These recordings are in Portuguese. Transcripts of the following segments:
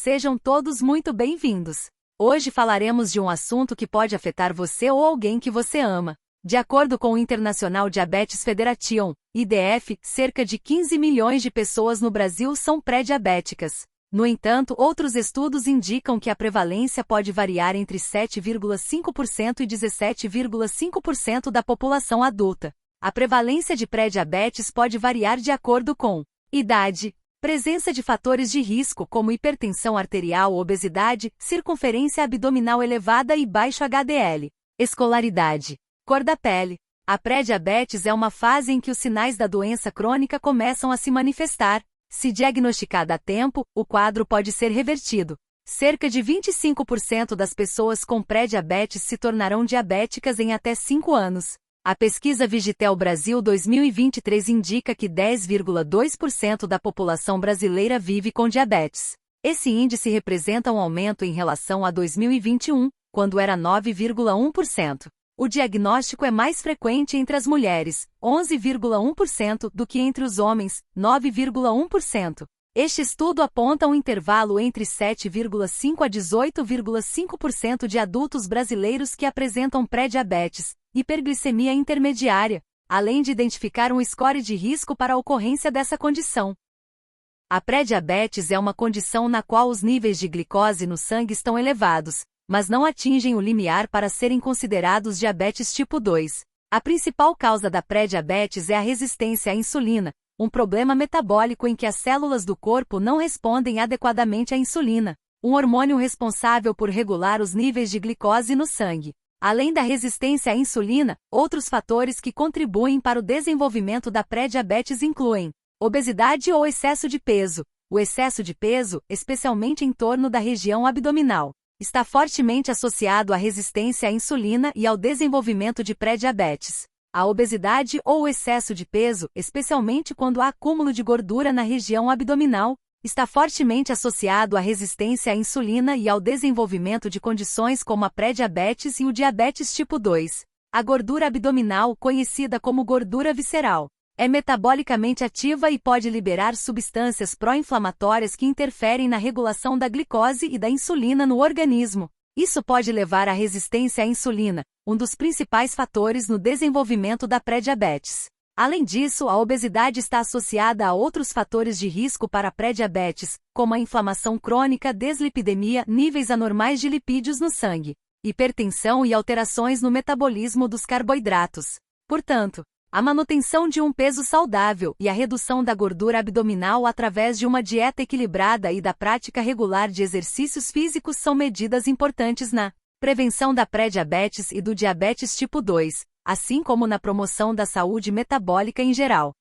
Sejam todos muito bem-vindos. Hoje falaremos de um assunto que pode afetar você ou alguém que você ama. De acordo com o International Diabetes Federation, IDF, cerca de 15 milhões de pessoas no Brasil são pré-diabéticas. No entanto, outros estudos indicam que a prevalência pode variar entre 7,5% e 17,5% da população adulta. A prevalência de pré-diabetes pode variar de acordo com idade, presença de fatores de risco como hipertensão arterial, obesidade, circunferência abdominal elevada e baixo HDL, escolaridade, cor da pele. A pré-diabetes é uma fase em que os sinais da doença crônica começam a se manifestar. Se diagnosticada a tempo, o quadro pode ser revertido. Cerca de 25% das pessoas com pré-diabetes se tornarão diabéticas em até 5 anos. A pesquisa Vigitel Brasil 2023 indica que 10,2% da população brasileira vive com diabetes. Esse índice representa um aumento em relação a 2021, quando era 9,1%. O diagnóstico é mais frequente entre as mulheres, 11,1%, do que entre os homens, 9,1%. Este estudo aponta um intervalo entre 7,5% a 18,5% de adultos brasileiros que apresentam pré-diabetes, hiperglicemia intermediária, além de identificar um score de risco para a ocorrência dessa condição. A pré-diabetes é uma condição na qual os níveis de glicose no sangue estão elevados, mas não atingem o limiar para serem considerados diabetes tipo 2. A principal causa da pré-diabetes é a resistência à insulina, um problema metabólico em que as células do corpo não respondem adequadamente à insulina, um hormônio responsável por regular os níveis de glicose no sangue. Além da resistência à insulina, outros fatores que contribuem para o desenvolvimento da pré-diabetes incluem obesidade ou excesso de peso. O excesso de peso, especialmente em torno da região abdominal, está fortemente associado à resistência à insulina e ao desenvolvimento de pré-diabetes. A obesidade ou o excesso de peso, especialmente quando há acúmulo de gordura na região abdominal, está fortemente associado à resistência à insulina e ao desenvolvimento de condições como a pré-diabetes e o diabetes tipo 2. A gordura abdominal, conhecida como gordura visceral, é metabolicamente ativa e pode liberar substâncias pró-inflamatórias que interferem na regulação da glicose e da insulina no organismo. Isso pode levar à resistência à insulina, um dos principais fatores no desenvolvimento da pré-diabetes. Além disso, a obesidade está associada a outros fatores de risco para a pré-diabetes, como a inflamação crônica, deslipidemia, níveis anormais de lipídios no sangue, hipertensão e alterações no metabolismo dos carboidratos. Portanto, a manutenção de um peso saudável e a redução da gordura abdominal através de uma dieta equilibrada e da prática regular de exercícios físicos são medidas importantes na prevenção da pré-diabetes e do diabetes tipo 2, assim como na promoção da saúde metabólica em geral.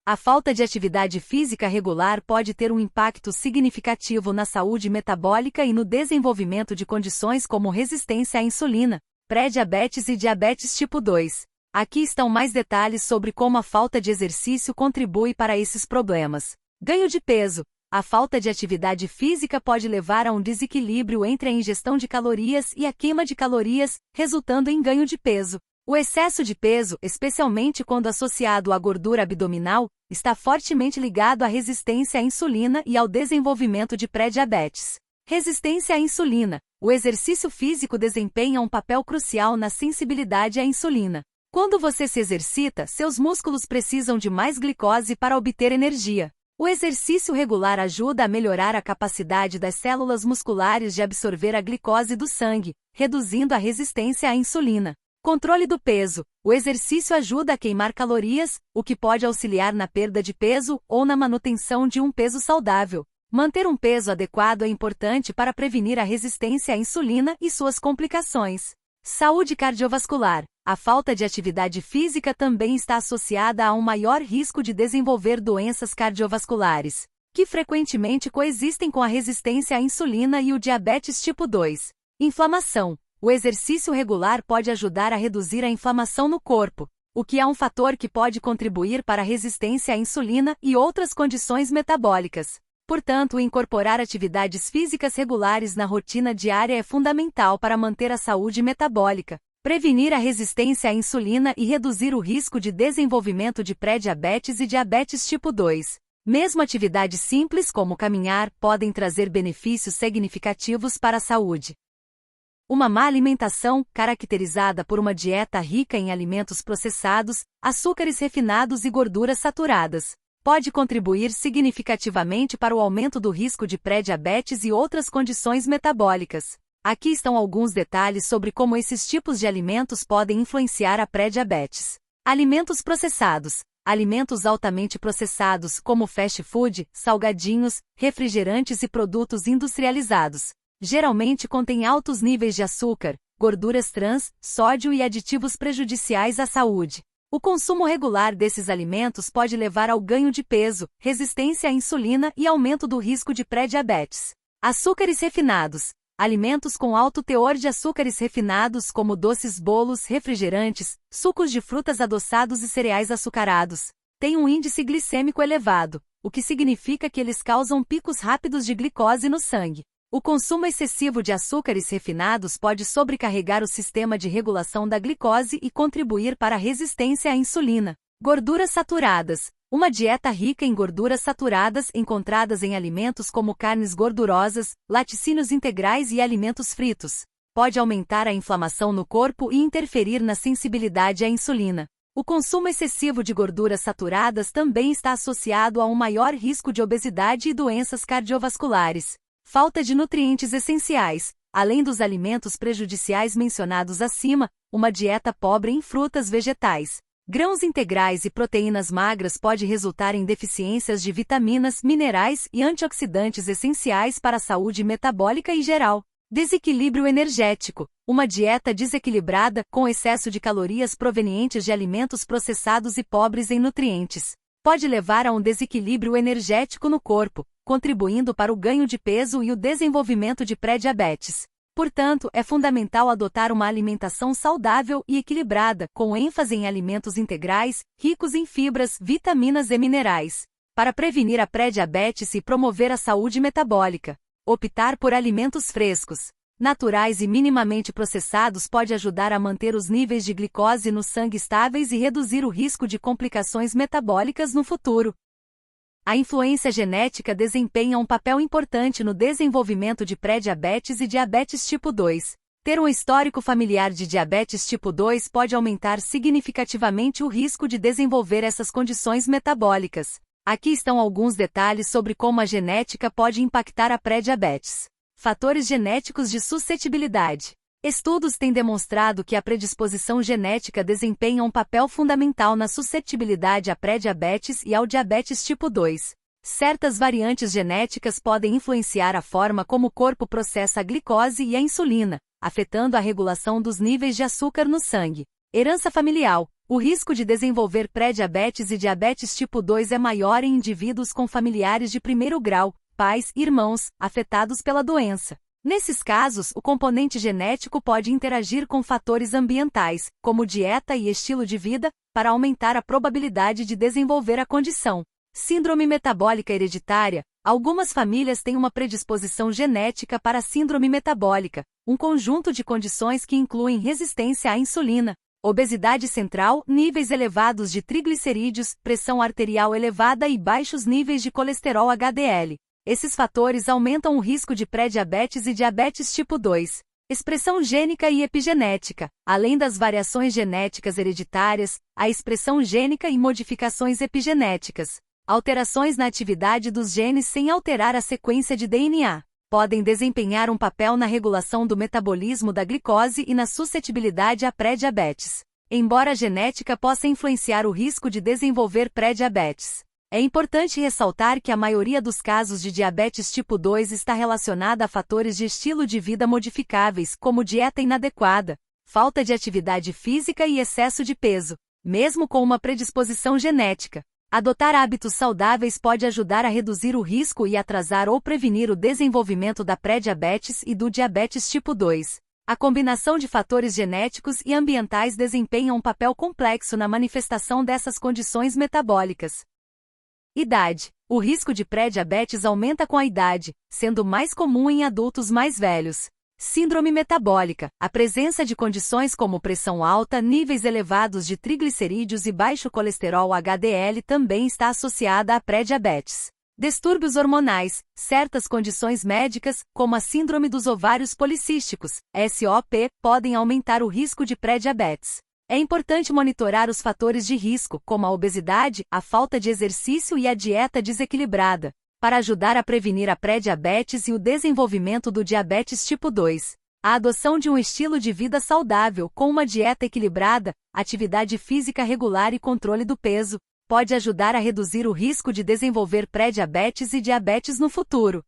A falta de atividade física regular pode ter um impacto significativo na saúde metabólica e no desenvolvimento de condições como resistência à insulina, pré-diabetes e diabetes tipo 2. Aqui estão mais detalhes sobre como a falta de exercício contribui para esses problemas. Ganho de peso. A falta de atividade física pode levar a um desequilíbrio entre a ingestão de calorias e a queima de calorias, resultando em ganho de peso. O excesso de peso, especialmente quando associado à gordura abdominal, está fortemente ligado à resistência à insulina e ao desenvolvimento de pré-diabetes. Resistência à insulina. O exercício físico desempenha um papel crucial na sensibilidade à insulina. Quando você se exercita, seus músculos precisam de mais glicose para obter energia. O exercício regular ajuda a melhorar a capacidade das células musculares de absorver a glicose do sangue, reduzindo a resistência à insulina. Controle do peso. O exercício ajuda a queimar calorias, o que pode auxiliar na perda de peso ou na manutenção de um peso saudável. Manter um peso adequado é importante para prevenir a resistência à insulina e suas complicações. Saúde cardiovascular. A falta de atividade física também está associada a um maior risco de desenvolver doenças cardiovasculares, que frequentemente coexistem com a resistência à insulina e o diabetes tipo 2. Inflamação. O exercício regular pode ajudar a reduzir a inflamação no corpo, o que é um fator que pode contribuir para a resistência à insulina e outras condições metabólicas. Portanto, incorporar atividades físicas regulares na rotina diária é fundamental para manter a saúde metabólica, prevenir a resistência à insulina e reduzir o risco de desenvolvimento de pré-diabetes e diabetes tipo 2. Mesmo atividades simples como caminhar podem trazer benefícios significativos para a saúde. Uma má alimentação, caracterizada por uma dieta rica em alimentos processados, açúcares refinados e gorduras saturadas, pode contribuir significativamente para o aumento do risco de pré-diabetes e outras condições metabólicas. Aqui estão alguns detalhes sobre como esses tipos de alimentos podem influenciar a pré-diabetes. Alimentos processados. Alimentos altamente processados, como fast food, salgadinhos, refrigerantes e produtos industrializados, geralmente contêm altos níveis de açúcar, gorduras trans, sódio e aditivos prejudiciais à saúde. O consumo regular desses alimentos pode levar ao ganho de peso, resistência à insulina e aumento do risco de pré-diabetes. Açúcares refinados. Alimentos com alto teor de açúcares refinados como doces, bolos, refrigerantes, sucos de frutas adoçados e cereais açucarados, têm um índice glicêmico elevado, o que significa que eles causam picos rápidos de glicose no sangue. O consumo excessivo de açúcares refinados pode sobrecarregar o sistema de regulação da glicose e contribuir para a resistência à insulina. Gorduras saturadas. Uma dieta rica em gorduras saturadas encontradas em alimentos como carnes gordurosas, laticínios integrais e alimentos fritos, pode aumentar a inflamação no corpo e interferir na sensibilidade à insulina. O consumo excessivo de gorduras saturadas também está associado a um maior risco de obesidade e doenças cardiovasculares. Falta de nutrientes essenciais. Além dos alimentos prejudiciais mencionados acima, uma dieta pobre em frutas vegetais, grãos integrais e proteínas magras pode resultar em deficiências de vitaminas, minerais e antioxidantes essenciais para a saúde metabólica e geral. Desequilíbrio energético. Uma dieta desequilibrada, com excesso de calorias provenientes de alimentos processados e pobres em nutrientes, pode levar a um desequilíbrio energético no corpo, contribuindo para o ganho de peso e o desenvolvimento de pré-diabetes. Portanto, é fundamental adotar uma alimentação saudável e equilibrada, com ênfase em alimentos integrais, ricos em fibras, vitaminas e minerais, para prevenir a pré-diabetes e promover a saúde metabólica. Optar por alimentos frescos, naturais e minimamente processados pode ajudar a manter os níveis de glicose no sangue estáveis e reduzir o risco de complicações metabólicas no futuro. A influência genética desempenha um papel importante no desenvolvimento de pré-diabetes e diabetes tipo 2. Ter um histórico familiar de diabetes tipo 2 pode aumentar significativamente o risco de desenvolver essas condições metabólicas. Aqui estão alguns detalhes sobre como a genética pode impactar a pré-diabetes. Fatores genéticos de suscetibilidade. Estudos têm demonstrado que a predisposição genética desempenha um papel fundamental na suscetibilidade à pré-diabetes e ao diabetes tipo 2. Certas variantes genéticas podem influenciar a forma como o corpo processa a glicose e a insulina, afetando a regulação dos níveis de açúcar no sangue. Herança familiar. O risco de desenvolver pré-diabetes e diabetes tipo 2 é maior em indivíduos com familiares de primeiro grau, pais e irmãos, afetados pela doença. Nesses casos, o componente genético pode interagir com fatores ambientais, como dieta e estilo de vida, para aumentar a probabilidade de desenvolver a condição. Síndrome metabólica hereditária. Algumas famílias têm uma predisposição genética para a síndrome metabólica, um conjunto de condições que incluem resistência à insulina, obesidade central, níveis elevados de triglicerídeos, pressão arterial elevada e baixos níveis de colesterol HDL. Esses fatores aumentam o risco de pré-diabetes e diabetes tipo 2. Expressão gênica e epigenética. Além das variações genéticas hereditárias, há expressão gênica e modificações epigenéticas. Alterações na atividade dos genes sem alterar a sequência de DNA podem desempenhar um papel na regulação do metabolismo da glicose e na suscetibilidade à pré-diabetes. Embora a genética possa influenciar o risco de desenvolver pré-diabetes, é importante ressaltar que a maioria dos casos de diabetes tipo 2 está relacionada a fatores de estilo de vida modificáveis, como dieta inadequada, falta de atividade física e excesso de peso. Mesmo com uma predisposição genética, adotar hábitos saudáveis pode ajudar a reduzir o risco e atrasar ou prevenir o desenvolvimento da pré-diabetes e do diabetes tipo 2. A combinação de fatores genéticos e ambientais desempenha um papel complexo na manifestação dessas condições metabólicas. Idade. O risco de pré-diabetes aumenta com a idade, sendo mais comum em adultos mais velhos. Síndrome metabólica. A presença de condições como pressão alta, níveis elevados de triglicerídeos e baixo colesterol HDL também está associada à pré-diabetes. Distúrbios hormonais. Certas condições médicas, como a síndrome dos ovários policísticos, SOP, podem aumentar o risco de pré-diabetes. É importante monitorar os fatores de risco, como a obesidade, a falta de exercício e a dieta desequilibrada, para ajudar a prevenir a pré-diabetes e o desenvolvimento do diabetes tipo 2. A adoção de um estilo de vida saudável, com uma dieta equilibrada, atividade física regular e controle do peso, pode ajudar a reduzir o risco de desenvolver pré-diabetes e diabetes no futuro.